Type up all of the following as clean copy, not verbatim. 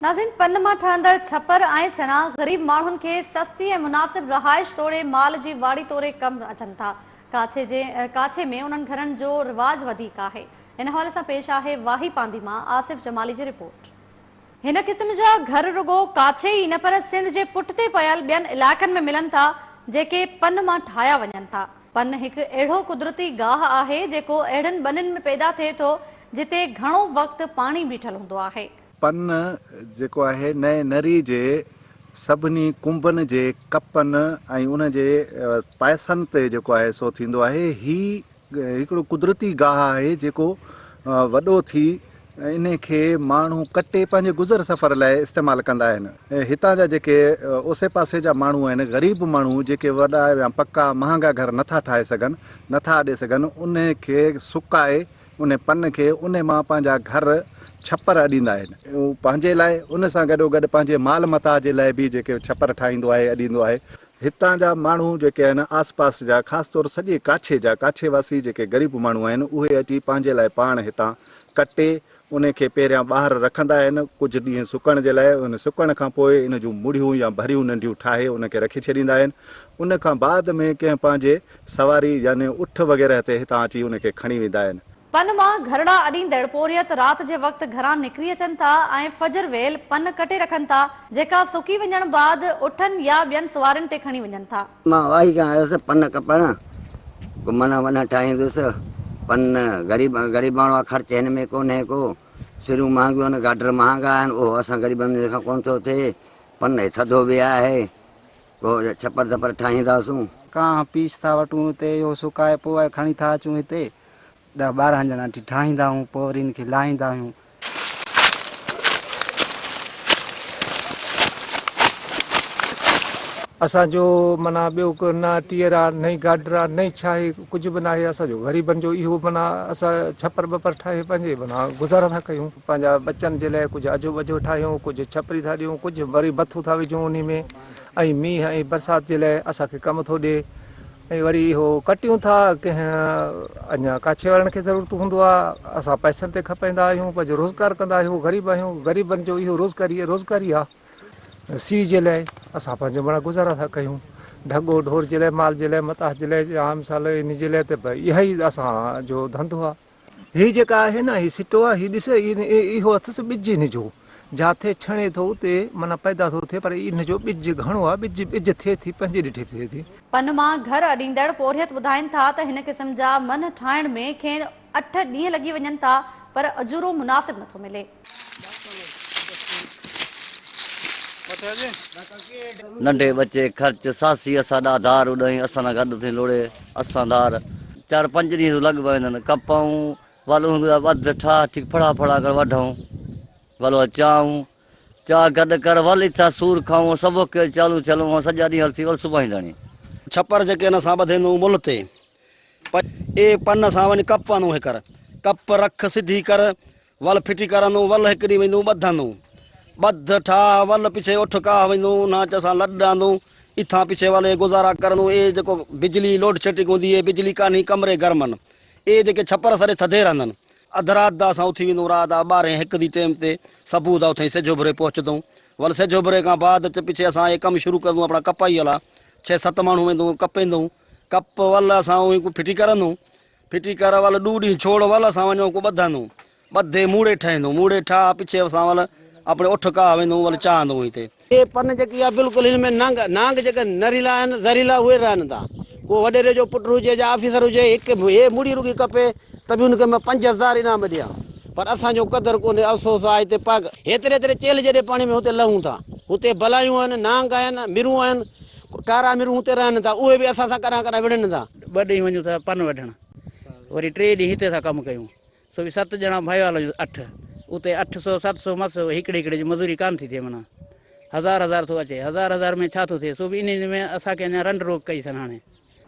नाज़रीन, पन मां ठहंदड़ छपर ऐं छना ग़रीब माण्हुनि खे सस्ती ऐं मुनासिब रहाइश तोड़े माल जी वाड़ी तोड़े कम अचनि था। काछे में उन्हनि घरनि जो रिवाज वधीक आहे। इन हवाले सां पेश आहे वाही पांदी मां आसिफ जमाली जी रिपोर्ट। हिन क़िस्म जा घर रुगो काछे ई न पर सिंध जे पुठिते पयल ॿियनि इलाइक़नि में मिलनि था जेके पन मां ठाहिया वञनि था। पन हिकु अहिड़ो कुदरती गाह आहे जेको अहिड़नि ॿनिनि में पैदा थिए थो जिते घणो वक़्तु पाणी बीठल हूंदो आहे। पन जेको आहे नए नरी जे सभिनी कुंभनि जे कपनि ऐं उन जे पैसनि ते जेको आहे सो थींदो आहे। ही हिकिड़ो कुदरती गाह आहे जेको वॾो थी इन खे माण्हू कटे पंहिंजे गुज़र सफ़र लाइ इस्तेमालु कंदा आहिनि। हितां जा जेके ओसे पासे जा माण्हू आहिनि, ग़रीब माण्हू जेके वॾा या पक्का महांगा घर नथा ठाहे सघनि, नथा ॾे सघनि, उन खे सुकाए उन पन खे उन मां पंहिंजा घर छपर अॾींदा आहिनि। उहो पंहिंजे लाइ उन सां गॾोगॾु पंहिंजे माल मता जे लाइ बि जेके छपर ठाहींदो आहे, अॾींदो आहे। हितां जा माण्हू जेके आहिनि आसपास जा, ख़ासि तौरु सॼे काछे वासी जेके ग़रीब माण्हू आहिनि, उहे अची पंहिंजे लाइ पाण हितां कटे उन खे पहिरियां ॿाहिरि रखंदा आहिनि कुझु ॾींहं सुकण जे लाइ। उन सुकण खां पोइ इन जूं मुड़ियूं या भरियूं नंढियूं ठाहे उन खे रखी छॾींदा आहिनि। उन खां बाद में कंहिं पंहिंजे सवारी यानी उठ वग़ैरह ते हितां अची उन खे खणी वेंदा आहिनि। पन मां घरड़ा अॾींदड़ पोरियत राति जे वक़्तु घरां निकिरी अचनि था ऐं फजर वेल पन कटे रखनि था जेका सुकी वञण बाद उठनि या ॿियनि सवारनि ते खणी वञनि था। मां वाही खां आयुसि पन कपण मन वन ठाहींदुसि। पन ग़रीब माण्हू ख़र्च हिन में कोन्हे को। सिरियूं महांगियूं आहिनि, गाडर महांगा आहिनि, उहो असां ग़रीबनि खां कोन थो थिए। पन थधो बि आहे, पोइ छपर छपर ठाहींदासूं। कां पीस था वठूं हिते, इहो सुकाए पोइ खणी था अचूं हिते। 10-12 ॼणा ठाहींदा आहियूं, पोइ वरी हिनखे लाहींदा आहियूं। असांजो माना ॿियो को न टीयर आहे, न गाडर आहे, न छा आहे, कुझु बि न आहे। असांजो ग़रीबनि जो इहो माना असां छपर ॿपर ठाहे पंहिंजे माना गुज़ारा था कयूं। पंहिंजा बचनि जे लाइ कुझु अजो वजो ठाहियूं, कुझु छपरी था ॾियूं, कुझु वरी भथू था विझूं उन में। ऐं मींहं ऐं बरसाति जे लाइ असांखे कमु थो ॾिए। ऐं वरी इहो कटियूं था कंहिं अञा काछे वारनि खे ज़रूरत हूंदो आहे। असां पैसनि ते खपाईंदा आहियूं, पंहिंजो रोज़गारु कंदा आहियूं। ग़रीब आहियूं, ग़रीबनि जो इहो रोज़गारी आहे। सी जे लाइ असां पंहिंजो माना गुज़ारा था कयूं। ढगो ढोर जे लाइ, माल जे लाइ, मताह जे लाइ, आम साल इन जे लाइ त इहा ई असांजो धंधो आहे। हीअ जेका आहे न, हीअ सिटो आहे, हीअ ॾिसे इहो अथसि ॿिज हिन जो। जिथे छणे थो उते माना पैदा थो थिए, पर इन जो ॿिज घणो आहे। ॿिज थिए थी पंहिंजे ॾिठे थिए थी। पन मां घर अॾींदड़ पोरियत ॿुधाइनि था त हिन क़िस्म जा मन ठाहिण में खेनि 8 ॾींहं लॻी वञनि था, पर अजूरो मुनासिब नथो मिले। नंढे बच्चे ख़र्च सासी असां धार उॾाई, असां सां गॾु थी लोड़े असां धार 4-5 ॾींहं लॻ पवंदा। कपाऊं वलू वध ठा ठीक फड़ा कर वढूं, वलो चाह गॾु कर वल इथां सूर खाऊं, सभु के चालू चलूं, सॼा ॾींहं हलसी वल सुबह ईंदाणी। छपर जेके न असां ॿधंदूं मुल ते, ए पन सां वञी कप आनूं हिकर कप रख सिधी कर, वल फिटी करंदूं, वल हिकु ॾींहुं वेंदूं ॿधंदूं, ॿध ठा वल पिछे उठ का वेंदूं, नाच असां लॾांदूं, इथां पिछे वाले गुज़ारा करंदूं। ए जेको बिजली लोड शेडिंग हूंदी आहे, बिजली कान्हे, कमरे गर्मनि, ए जेके छपर सरे थधे रहंदनि। अधु राति दा असां उथी वेंदूं, राति 12-1 दी टाइम ते सबूत आहे उथई सिजो भरे पहुचंदूं। वल सिजो भरे खां बाद पिछे असां इहे कमु शुरू कंदूं अपना कपाई वाला। 6-7 माण्हू वेंदूं, कपेंदूं, कप वल असां उहे फिटी करंदूं, फिटी कर वल 2 ॾींहं छोड़ वल असां वञूं को ॿधंदूं, ॿधे मूड़े ठाहींदूं, मूड़े ठा पिछे असां वल अपने उठ का वेंदूं, वल चाहंदूं हिते। ये पन जेकी आहे बिल्कुलु हिन में नांग जेके नरीला आहिनि, ज़हरीला उहे रहनि था। को वॾेरे जो पुटु हुजे या ऑफिसर हुजे, हिकु हे मुड़ी रुगी खपे त बि हुनखे मां 5000 इनाम ॾियां, पर असांजो क़दुरु कोन्हे। अफ़सोस आहे हिते पग हेतिरे चेल जॾहिं पाणी में हुते लहूं था, हुते भलायूं आहिनि, नांग आहिनि, मिरूं आहिनि, कारा मिरूं हुते रहनि था, उहे बि असां सां करा विढ़नि था। 2 ॾींहं वञूं था पन वढणु, वरी 3 ॾींहं हिते था कमु कयूं। सो बि 7 ॼणा भाई वाला 8, उते 800-700 मस हिकिड़े जी मज़ूरी कान थी थिए। माना 1000 थो अचे, 1000 में छा थो थिए। सो बि इन में असांखे अञा रंड रोक कई अथनि। हाणे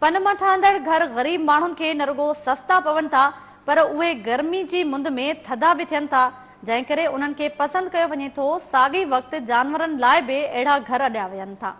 पन मां ठहंदड़ घर ग़रीब माण्हुनि खे न रुगो सस्ता पवनि था, पर उहे गर्मी जी मुंद में थधा बि थियनि था, जंहिं करे उन्हनि खे पसंदि कयो वञे थो। साॻी वक़्तु जानवरनि लाइ बि अहिड़ा घर अॾिया वञनि था।